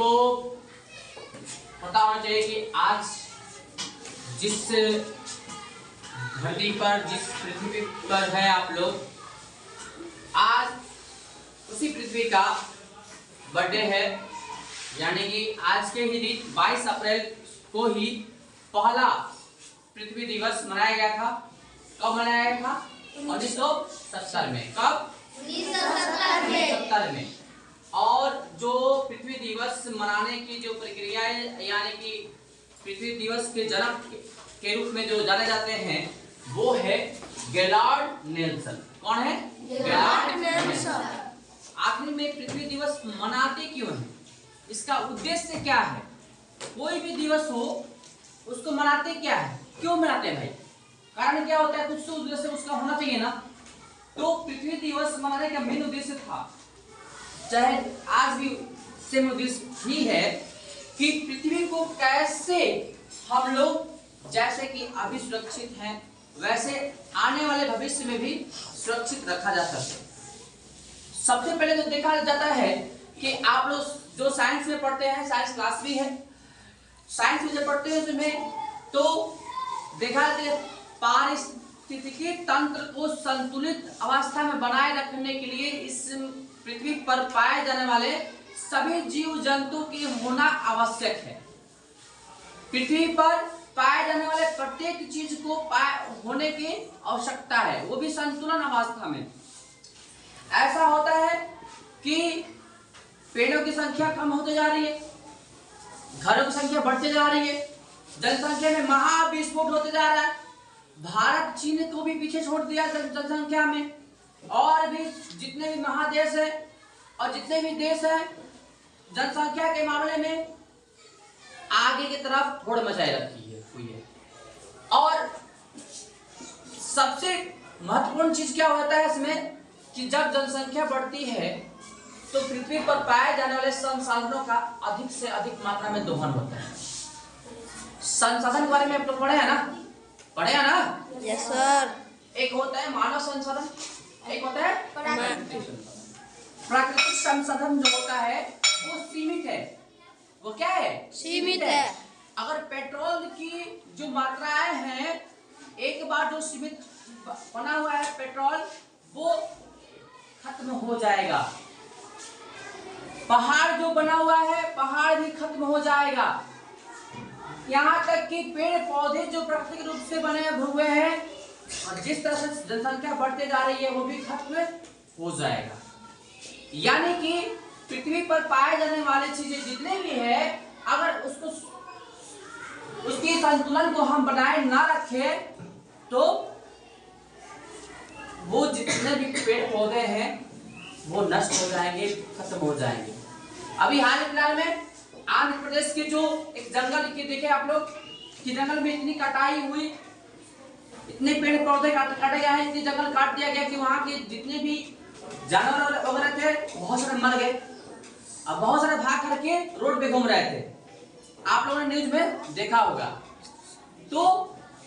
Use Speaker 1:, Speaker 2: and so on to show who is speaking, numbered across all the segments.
Speaker 1: तो पता होना चाहिए कि आज जिस धरती पर, जिस पृथ्वी पर है आप लोग, आज उसी पृथ्वी का बर्थडे है। यानी कि आज के ही दिन 22 अप्रैल को ही पहला पृथ्वी दिवस मनाया गया था। कब मनाया गया था? 1970 में। कब? 1970 में। और जो पृथ्वी दिवस मनाने की जो प्रक्रिया है, यानी कि पृथ्वी दिवस के जनक के रूप में जो जाने जाते हैं, वो है गेलार्ड नेल्सन। कौन है? Gaillard Nelson. आखिर में पृथ्वी दिवस मनाते क्यों हैं? इसका उद्देश्य क्या है? कोई भी दिवस हो उसको मनाते क्या है, क्यों मनाते हैं भाई? कारण क्या होता है? कुछ तो उद्देश्य उसका होना चाहिए ना। तो पृथ्वी दिवस मनाने का मेन उद्देश्य था, चाहे आज भी सेम उद्देश्य ही है, कि पृथ्वी को कैसे हम लोग जैसे कि अभी सुरक्षित हैं वैसे आने वाले भविष्य में भी सुरक्षित रखा जा सके। सबसे पहले तो देखा जाता है कि आप लोग जो साइंस में पढ़ते हैं, साइंस क्लास भी है, साइंस में जब पढ़ते हैं उसमें तो देखा जाता है पारिस्थितिकी तंत्र को संतुलित अवस्था में बनाए रखने के लिए इस पृथ्वी पर पाए जाने वाले सभी जीव जंतु की होना आवश्यक है। पृथ्वी पर पाए जाने वाले प्रत्येक चीज को होने की आवश्यकता है, वो भी संतुलन अवस्था में। ऐसा होता है कि पेड़ों की संख्या कम होती जा रही है, घरों की संख्या बढ़ती जा रही है, जनसंख्या में महाविस्फोट होते जा रहा है। भारत चीन को भी पीछे छोड़ दिया जनसंख्या में, और भी जितने भी महादेश है और जितने भी देश है जनसंख्या के मामले में आगे की तरफ होड़ मचाए रखी है हुई है। और सबसे महत्वपूर्ण चीज क्या होता है इसमें, कि जब जनसंख्या बढ़ती है तो पृथ्वी पर पाए जाने वाले संसाधनों का अधिक से अधिक मात्रा में दोहन होता है। संसाधन के बारे में आप लोग पढ़े हैं ना? पढ़े हैं ना?
Speaker 2: Yes sir.
Speaker 1: एक होता है मानव संसाधन, एक होता है प्राकृतिक संसाधन। जो होता है वो सीमित है। वो क्या है?
Speaker 2: सीमित है।
Speaker 1: अगर पेट्रोल की जो मात्राएं हैं, एक बार जो सीमित बना हुआ है पेट्रोल, वो खत्म हो जाएगा। पहाड़ जो बना हुआ है, पहाड़ भी खत्म हो जाएगा। यहाँ तक कि पेड़ पौधे जो प्राकृतिक रूप से बने हुए हैं और जिस तरह से जनसंख्या बढ़ते जा रही है, वो भी खत्म हो जाएगा। यानी कि पृथ्वी पर पाए जाने वाली चीजें जितने भी है, अगर उसकी संतुलन को हम बनाए ना रखें तो वो जितने भी पेड़ पौधे हैं वो नष्ट हो जाएंगे, खत्म हो जाएंगे। अभी हाल फिलहाल में आंध्र प्रदेश के जो एक जंगल के देखे आप लोग, कि जंगल में इतनी कटाई हुई, इतने पेड़ पौधे काटे गए हैं, इतने जंगल काट दिया गया कि वहां के जितने भी जानवर वगैरह थे बहुत सारे मर गए। अब बहुत सारे भाग करके रोड पे घूम रहे थे, आप लोगों ने न्यूज में देखा होगा। तो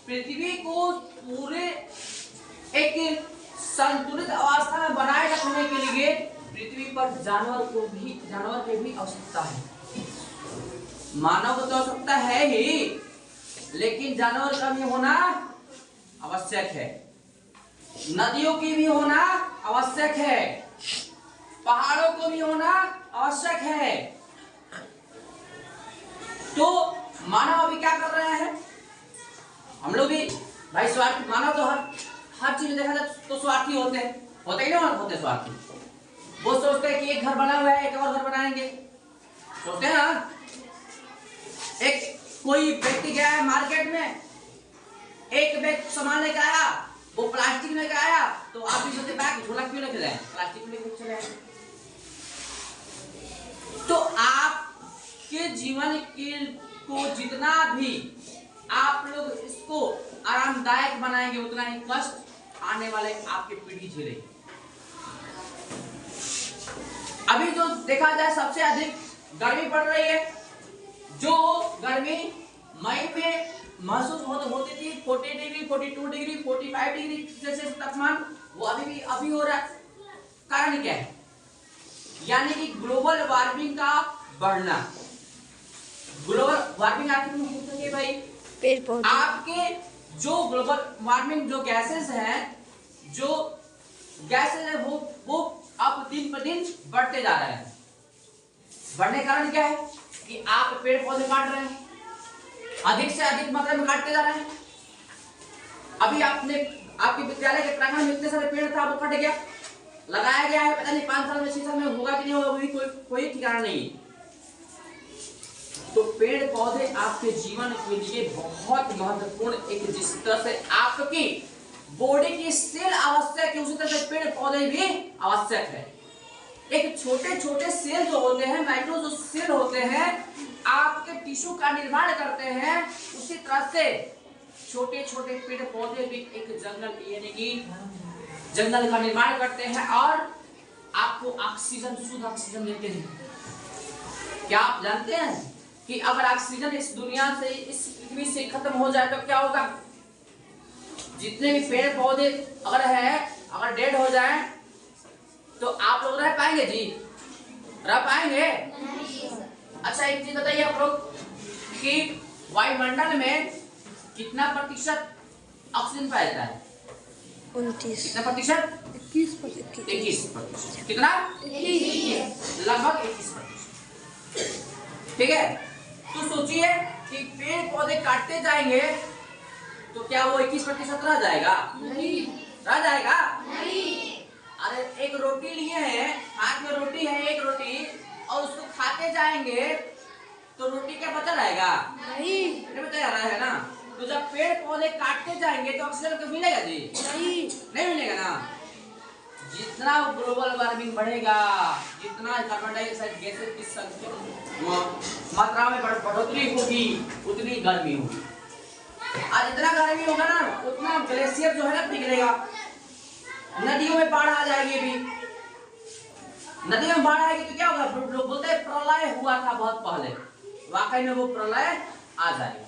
Speaker 1: पृथ्वी को पूरे एक संतुलित अवस्था में बनाए रखने के लिए पृथ्वी पर जानवर की भी आवश्यकता है। मानव को तो आवश्यकता है ही, लेकिन जानवर का भी होना आवश्यक है, नदियों की भी होना आवश्यक है, पहाड़ों को भी होना आवश्यक है। तो मानव अभी क्या कर रहे हैं? हम लोग भी भाई स्वार्थी, मानव तो हर चीज में देखा जाए तो स्वार्थी होते हैं, होते ही नहीं होते स्वार्थी। वो सोचते हैं कि एक घर बना हुआ है, एक और घर बनाएंगे, सोचते हैं ना। एक कोई व्यक्ति गया है मार्केट में, एक बैग सामान लेकर आया, वो प्लास्टिक में आया, तो आप भी सोचते बैग झोला क्यों लेके जाए, प्लास्टिक में लेके चले आए। तो आपके जीवन को जितना भी आप लोग इसको आरामदायक बनाएंगे, उतना ही कष्ट आने वाले आपके पीढ़ी झेलेगी। अभी जो देखा जाए सबसे अधिक गर्मी पड़ रही है, जो गर्मी मई में महसूस होती थी 40 डिग्री, 42 डिग्री, 45 डिग्री सेल्सियस तापमान, वो अभी हो रहा है। कारण क्या है? यानी कि ग्लोबल वार्मिंग का बढ़ना। ग्लोबल वार्मिंग आखिर में होता है भाई?
Speaker 2: पेड़ पौधे।
Speaker 1: आपके जो ग्लोबल वार्मिंग जो गैसेस हैं, जो गैसेस है वो अब दिन पर दिन बढ़ते जा रहे हैं। बढ़ने का कारण क्या है कि आप पेड़ पौधे काट रहे हैं, अधिक से अधिक मात्रा में काटते जा रहे हैं। अभी आपके विद्यालय के प्रांगण में इतने सारे पेड़ था, वो कट गया, लगाया गया है, पता नहीं 5 साल में 6 साल में होगा कि नहीं होगा, अभी कोई ठिकाना नहीं। तो पेड़ पौधे आपके जीवन के लिए बहुत महत्वपूर्ण, एक जिस तरह से आपकी बॉडी की सेल आवश्यक है, उसी तरह से पेड़ पौधे भी आवश्यक है। एक छोटे छोटे सेल जो होते हैं, माइक्रो जो सेल होते हैं, आपके टिश्यू का निर्माण करते हैं, उसी तरह से छोटे छोटे पेड़ पौधे भी एक जंगल यानी कि जंगल का निर्माण करते हैं और आपको ऑक्सीजन, शुद्ध ऑक्सीजन देते हैं। क्या आप जानते हैं कि अगर ऑक्सीजन इस दुनिया से, इस पृथ्वी से खत्म हो जाए तो क्या होगा? जितने भी पेड़ पौधे अगर डेड हो जाए तो आप लोग रह पाएंगे जी? रह पाएंगे? अच्छा एक चीज बताइए आप लोग कि वायुमंडल में कितना प्रतिशत ऑक्सीजन पाया जाता है?
Speaker 2: 29।
Speaker 1: कितना प्रतिशत? 21%। कितना? 21, लगभग 21%। ठीक है, तो सोचिए कि पेड़ पौधे काटते जाएंगे तो क्या वो 21% रह जाएगा? नहीं। रह जाएगा? नहीं। अरे एक रोटी लिए हैं, हाथ में रोटी है, एक रोटी, और उसको खाते जाएंगे तो रोटी क्या बचा रहेगा? नहीं बचा रहा है ना। तो जब पेड़ पौधे काटते जाएंगे तो ऑक्सीजन तो मिलेगा जी? नहीं मिलेगा ना। जितना ग्लोबल वार्मिंग बढ़ेगा, जितना कार्बन डाइऑक्साइड गैसेस की संख्या मात्रा में बढ़ोतरी होगी, उतनी गर्मी होगी। और जितना गर्मी होगा ना, उतना ग्लेशियर जो है ना पिघलेगा, नदियों में बाढ़ आ जाएगी। भी नदियों में बाढ़ आएगी तो क्या होगा? लोग बोलते हैं प्रलय हुआ था बहुत पहले, वाकई में वो प्रलय आ जाएगा।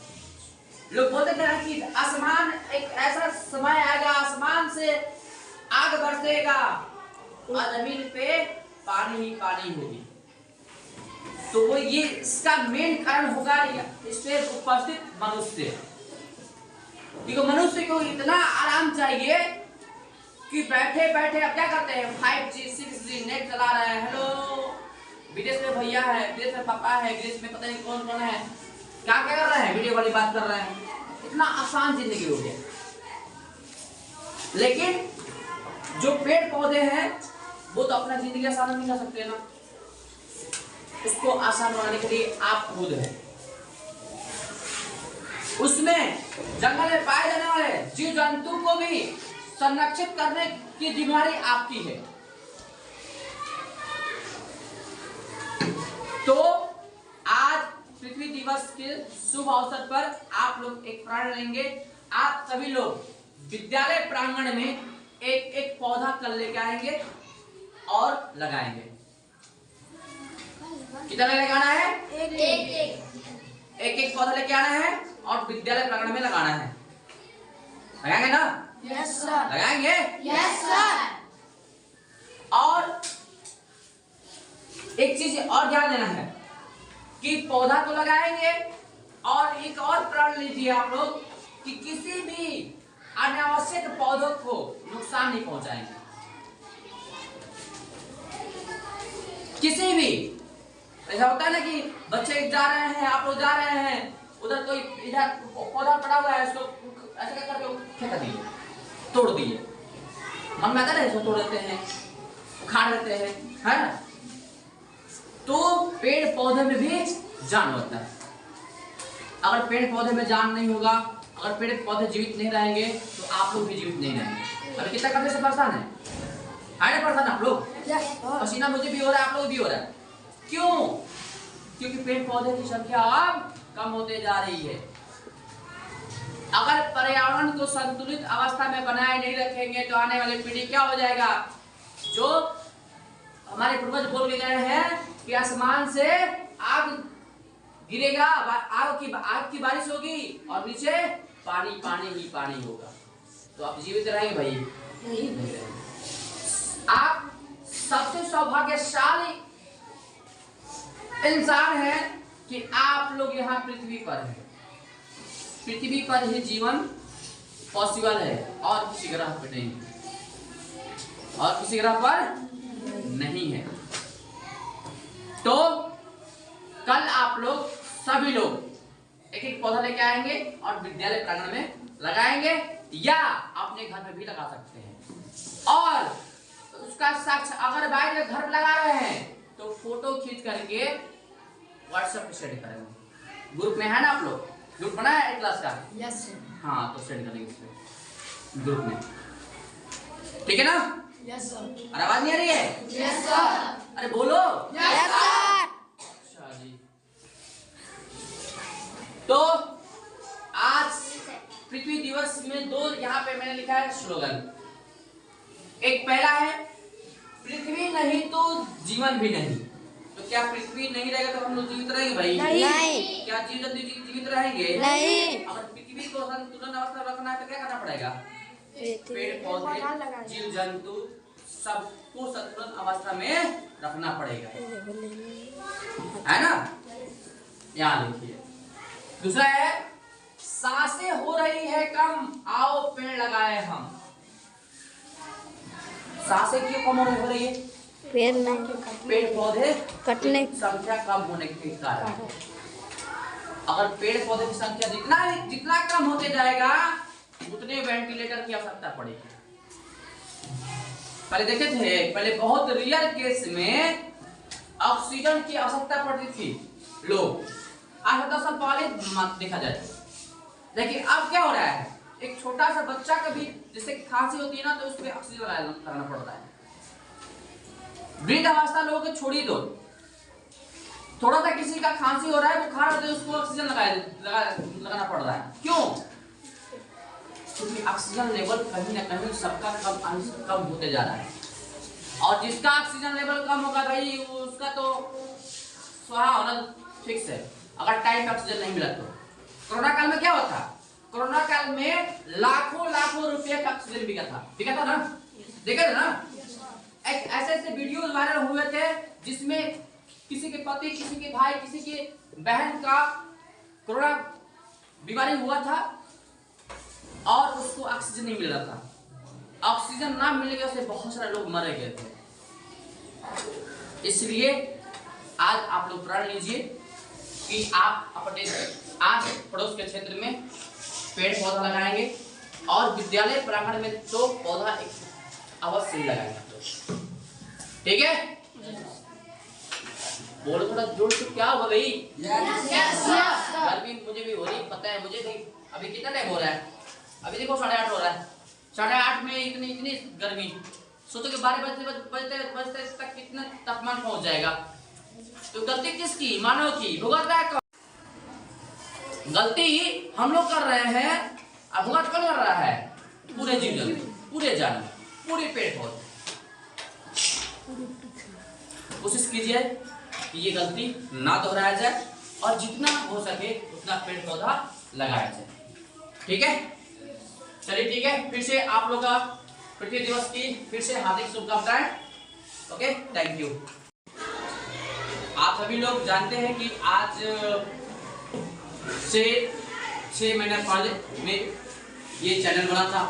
Speaker 1: लोग बोलते थे कि आसमान, एक ऐसा समय आएगा आसमान से आग बरसेगा और जमीन पे पानी ही पानी होगी। तो वो ये इसका मेन कारण होगा इस पे उपस्थित मनुष्य। देखो मनुष्य को इतना आराम चाहिए कि बैठे बैठे अब क्या करते हैं, 5G 6G नेट चला रहे हैं। हेलो, विदेश में भैया है, विदेश में पापा है, विदेश में पता नहीं कौन कौन है, क्या क्या कर रहे हैं, वीडियो वाली बात कर रहे हैं। इतना आसान जिंदगी हो गया। लेकिन जो पेड़ पौधे हैं वो तो अपना जिंदगी आसान नहीं कर सकते ना, उसको आसान बनाने के लिए आप खुद हैं। उसमें जंगल में पाए जाने वाले जीव जंतु को भी संरक्षित करने की जिम्मेदारी आपकी है। तो आज पृथ्वी दिवस के शुभ अवसर पर आप लोग एक प्रण लेंगे। आप सभी लोग विद्यालय प्रांगण में एक एक पौधा कल लेके आएंगे और लगाएंगे। कितना लगाना है? एक एक पौधा लेके आना है और विद्यालय प्रांगण में लगाना है। लगाएंगे ना?
Speaker 2: Yes sir.
Speaker 1: लगाएंगे?
Speaker 2: Yes sir.
Speaker 1: और एक चीज और ध्यान देना है कि पौधा तो लगाएंगे और एक और प्रण लीजिए आप लोग कि किसी भी अनावश्यक पौधों को नुकसान नहीं पहुंचाएंगे। किसी भी ऐसा होता है ना कि बच्चे जा रहे हैं, आप लोग जा रहे हैं, उधर कोई इधर पौधा पड़ा हुआ है, उसको ऐसे करके फेंक दिए, तोड़ दिए। मन में आता है इसको तोड़ देते हैं, उखाड़ देते हैं, है ना? तो पेड़ पौधे में भी जान होता है। अगर पेड़ पौधे में जान नहीं होगा, अगर पेड़ पौधे जीवित नहीं रहेंगे तो आप लोग भी जीवित नहीं रहेंगे। अभी कितना करने से परेशान है? परेशान आप लोग? पसीना मुझे भी हो रहा है, आप लोग भी हो रहा है। क्यों? क्योंकि पेड़ पौधे की संख्या अब कम होते जा रही है। अगर पर्यावरण को संतुलित अवस्था में बनाए नहीं रखेंगे तो आने वाली पीढ़ी क्या हो जाएगा? जो हमारे पूर्वज बोल के गए हैं कि आसमान से आग गिरेगा, आग की बारिश होगी और नीचे पानी पानी ही पानी होगा। तो आप जीवित रहेंगे भाई? नहीं रहेंगे। आप सबसे सौभाग्यशाली इंसान हैं कि आप लोग यहाँ पृथ्वी पर हैं, पृथ्वी पर ही जीवन पॉसिबल है और किसी ग्रह पर नहीं है, और किसी ग्रह पर नहीं है। तो कल आप लोग सभी लोग एक एक पौधा लेके आएंगे और विद्यालय प्रांगण में लगाएंगे या अपने घर में भी लगा सकते हैं। और उसका साक्ष्य अगर बाहर घर में लगा रहे हैं तो फोटो खींच करके व्हाट्सएप पे शेयर करेंगे। ग्रुप में है ना आप लोग, ग्रुप बना है क्लास का?
Speaker 2: Yes sir.
Speaker 1: हाँ तो सेंड करेंगे इसमें ग्रुप में, ठीक है ना?
Speaker 2: Yes sir.
Speaker 1: अरे आवाज नहीं आ रही है?
Speaker 2: Yes sir.
Speaker 1: अरे बोलो।
Speaker 2: Yes sir.
Speaker 1: अच्छा जी। तो आज पृथ्वी दिवस में दो यहाँ पे मैंने लिखा है स्लोगन। एक पहला है पृथ्वी नहीं तो जीवन भी नहीं। तो क्या पृथ्वी नहीं रहेगा तो हम लोग जीवित रहेंगे भाई?
Speaker 2: नहीं।
Speaker 1: क्या जीव जंतु जीवित रहेंगे?
Speaker 2: नहीं।
Speaker 1: अगर पृथ्वी को संतुलन अवस्था रखना है तो क्या करना पड़ेगा? पेड़ पौधे जीव जंतु सबको संतुलन अवस्था में रखना पड़ेगा, है ना? यहाँ लिखिए। दूसरा है सांसें हो रही है कम, आओ पेड़ लगाए हम। सांसें क्यों कम हो रही है?
Speaker 2: पेड़ नहीं,
Speaker 1: पेड़ पौधे
Speaker 2: कटने
Speaker 1: की संख्या कम होने के कारण। अगर पेड़ पौधे की संख्या जितना कम होते जाएगा उतने वेंटिलेटर की आवश्यकता पड़ेगी। पहले देखे थे, पहले बहुत रियल केस में ऑक्सीजन की आवश्यकता पड़ती थी लोग, आज 10 साल पहले देखा जाए। लेकिन अब क्या हो रहा है, एक छोटा सा बच्चा का भी जैसे खांसी होती है ना तो उसमें ऑक्सीजन लगाना पड़ता है। वृद्ध अवस्था लोगों को छोड़ी दो, थोड़ा सा किसी का खांसी हो रहा है, बुखार होता है, उसको ऑक्सीजन लगाना पड़ रहा है। क्यों? क्योंकि ऑक्सीजन लेवल कहीं ना कहीं सबका कम होते जा रहा है। और जिसका ऑक्सीजन लेवल कम होगा भाई उसका तो स्वाहा होना फिक्स है, अगर टाइम पे ऑक्सीजन नहीं मिला तो। कोरोना काल में क्या होता? कोरोना काल में लाखों रुपए का ऑक्सीजन बिका था ना, देखा था ना? ऐसे वीडियो वायरल हुए थे जिसमें किसी के पति, किसी के भाई, किसी के बहन का कोरोना बीमारी हुआ था और उसको ऑक्सीजन नहीं मिल रहा था। ऑक्सीजन ना मिलने की वजह से बहुत सारे लोग मर गए थे। इसलिए आज आप लोग प्रण लीजिए कि आप अपने आस पड़ोस के क्षेत्र में पेड़ पौधा लगाएंगे और विद्यालय प्रांगण में तो पौधा अवश्य लगाएंगे, ठीक है? बोलो थोड़ा जोर से, क्या हो गई? गर्मी मुझे भी हो रही, पता है मुझे भी। अभी कितना टाइम हो रहा है? अभी देखो 8:30 हो रहा है। 8:30 में इतनी गर्मी, सोचो कि 12 बजते तक कितना तापमान पहुंच जाएगा। तो गलती किसकी? मानव की। भुगत रहा है गलती हम लोग कर रहे हैं, अब भुगत कौन कर रहा है? पूरे जीव जंतु, पूरे जानवर, पूरे पेड़ पौधे। कोशिश कीजिए कि ये गलती ना दोहराया जाए और जितना हो सके उतना पेड़ पौधा लगाया जाए, ठीक है? चलिए ठीक है, फिर से आप लोग का पृथ्वी दिवस की फिर से हार्दिक शुभकामनाएं। Okay, thank you. आप सभी लोग जानते हैं कि आज से 6 महीने पहले में ये चैनल बना था,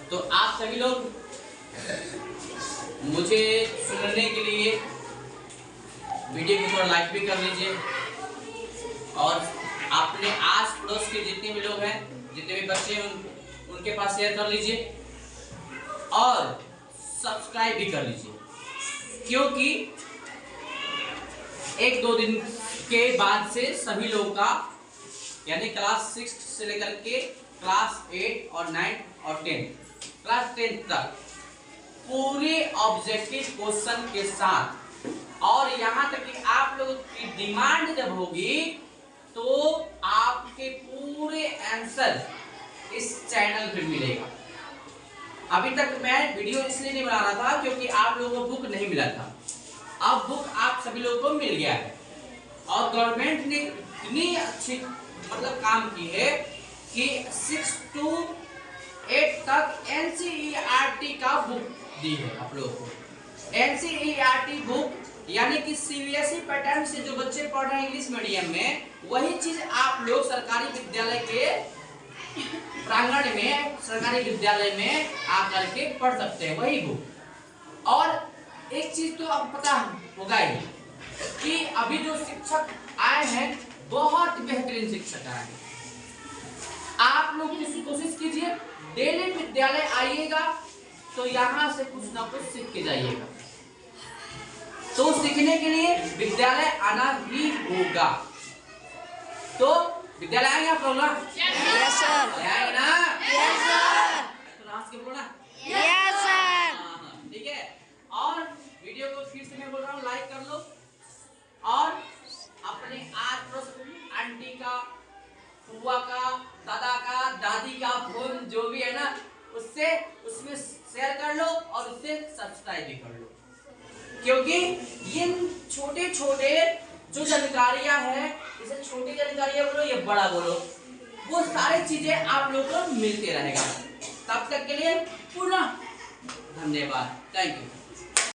Speaker 1: तो आप सभी लोग मुझे सुनने के लिए वीडियो को थोड़ा लाइक भी कर लीजिए और अपने आस पड़ोस के जितने भी लोग हैं, जितने भी बच्चे हैं उनके पास शेयर कर लीजिए और सब्सक्राइब भी कर लीजिए, क्योंकि 1-2 दिन के बाद से सभी लोगों का यानी क्लास 6 से लेकर के क्लास 8 और 9 और 10 क्लास 10 तक पूरे ऑब्जेक्टिव क्वेश्चन के साथ, और यहाँ तक कि आप लोगों की डिमांड जब होगी तो आपके पूरे आंसर इस चैनल पे मिलेगा। अभी तक मैं वीडियो इसलिए नहीं बना रहा था क्योंकि आप लोगों को बुक नहीं मिला था, अब बुक आप सभी लोगों को मिल गया है और गवर्नमेंट ने इतनी अच्छी काम की है कि 6 to 8 तक NCERT का बुक दी है आप लोगों को। NCERT बुक यानी कि सीबीएसई पैटर्न से जो बच्चे पढ़ रहे हैं इंग्लिश मीडियम में, वही चीज आप लोग सरकारी विद्यालय के प्रांगण में, सरकारी विद्यालय में आकर के पढ़ सकते हैं, वही बुक। और एक चीज तो आपको पता होगा ही कि अभी जो शिक्षक आए हैं बहुत बेहतरीन शिक्षक आए हैं। आप लोग कोशिश कीजिए, डेली विद्यालय आइएगा तो यहाँ से कुछ ना कुछ सीख के जाइएगा। तो सीखने के लिए विद्यालय आना ही होगा। तो विद्यालय आएंगे आप लोग ना?
Speaker 2: Yes sir.
Speaker 1: आएंगे ना?
Speaker 2: Yes sir.
Speaker 1: तो हंस के बोलो ना?
Speaker 2: Yes sir.
Speaker 1: हाँ, ठीक है। और वीडियो को फिर से मैं बोल रहा हूँ, लाइक कर लो और अपने आस पड़ोस आंटी का, फुआ का, दादा का, दादी का फोन जो भी है ना, उसमें शेयर कर लो और उससे सब्सक्राइब भी कर लो, क्योंकि ये छोटे छोटे जो जानकारियां हैं, इसे छोटी जानकारियां बोलो या बड़ा बोलो, वो सारी चीजें आप लोग को मिलते रहेगा। तब तक के लिए पुनः धन्यवाद। Thank you.